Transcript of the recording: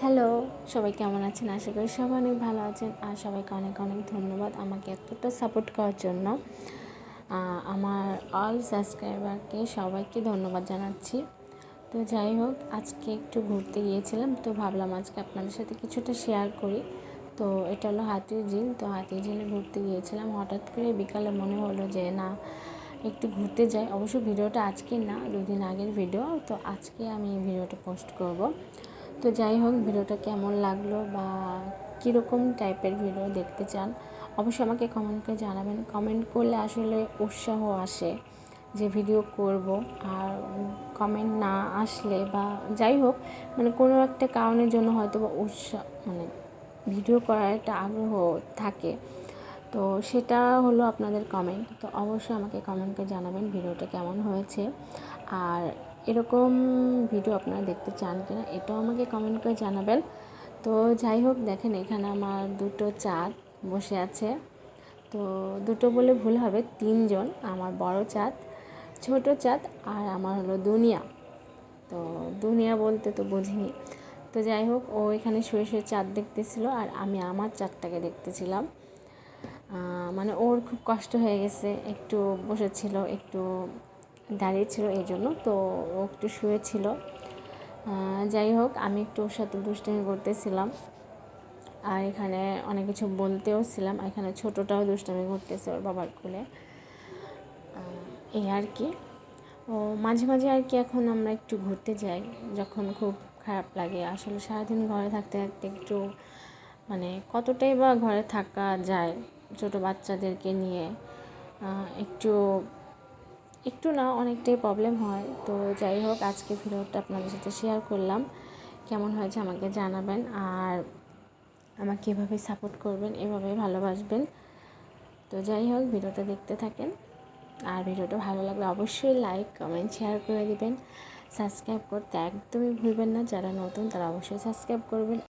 Hello, সবাই কেমন আছেন? আশা করি সবাই অনেক ভালো আছেন। আর সবাইকে অনেক অনেক ধন্যবাদ আমাকে এতটা সাপোর্ট করার জন্য। আমার অল সাবস্ক্রাইবারকে সবাইকে ধন্যবাদ জানাচ্ছি। তো যাই হোক, আজকে একটু ঘুরতে গিয়েছিলাম, তো ভাবলাম আজকে আপনাদের সাথে কিছুটা শেয়ার করি। তো এটা হলো হাতিরঝিল। তো হাতিরঝিলে ঘুরতে গিয়েছিলাম, হঠাৎ করে বিকালে মনে হলো যে না, একটু ঘুরতে যাই। অবশ্য ভিডিওটা আজকের না, 2 দিন আগের ভিডিও। তো আজকে আমি ভিডিওটা পোস্ট করব। তো যাই হোক, ভিডিওটা কেমন লাগলো বা কীরকম টাইপের ভিডিও দেখতে চান অবশ্যই আমাকে কমেন্ট করে জানাবেন। কমেন্ট করলে আসলে উৎসাহ আসে যে ভিডিও করব। আর কমেন্ট না আসলে বা যাই হোক, মানে কোনো একটা কারণের জন্য হয়তো বা ভিডিও করার একটা আগ্রহ থাকে, তো সেটা হলো আপনাদের কমেন্ট। তো অবশ্যই আমাকে কমেন্ট করে জানাবেন ভিডিওটা কেমন হয়েছে, আর এরকম ভিডিও আপনারা দেখতে চান কিনা এটাও আমাকে কমেন্ট করে জানাবেন। তো যাই হোক, দেখেন এখানে আমার 2টো চাঁদ বসে আছে। তো 2টো বলে ভুল হবে, 3জন। আমার বড় চাঁদ, ছোট চাঁদ, আর আমার হলো দুনিয়া। তো দুনিয়া বলতে তো বুঝিনি। তো যাই হোক, ও এখানে শুয়ে শুয়ে চাঁদ দেখতেছিল আর আমি আমার চাঁদটাকে দেখতেছিলাম। মানে ওর খুব কষ্ট হয়ে গেছে, একটু বসেছিল, একটু দাঁড়িয়েছিল, এই জন্য। তো ও একটু শুয়েছিল। যাই হোক, আমি একটু ওর সাথে দুষ্টুমি করতেছিলাম, আর এখানে অনেক কিছু বলতেও ছিলাম। এখানে ছোটোটাও দুষ্টুমি করতেছে ওর বাবার কোলে, এই আর কি। ও মাঝে মাঝে আর কি এখন আমরা একটু ঘুরতে যাই যখন খুব খারাপ লাগে। আসলে সারাদিন ঘরে থাকতে থাকতে একটু মানে কতটাই বা ঘরে থাকা যায় ছোটো বাচ্চাদেরকে নিয়ে, একটু একটু না অনেকটাই প্রবলেম হয়। তো যাই হোক, আজকে ভিডিওটা আপনাদের সাথে শেয়ার করলাম। কেমন হয়েছে আমাকে জানাবেন, আর আমাকে এভাবে সাপোর্ট করবেন, এভাবে ভালোবাসবেন। তো যাই হোক, ভিডিওটা দেখতে থাকেন। আর ভিডিওটা ভালো লাগলে অবশ্যই লাইক কমেন্ট শেয়ার করে দিবেন। সাবস্ক্রাইব করতে একদমই ভুলবেন না, যারা নতুন তারা অবশ্যই সাবস্ক্রাইব করবেন।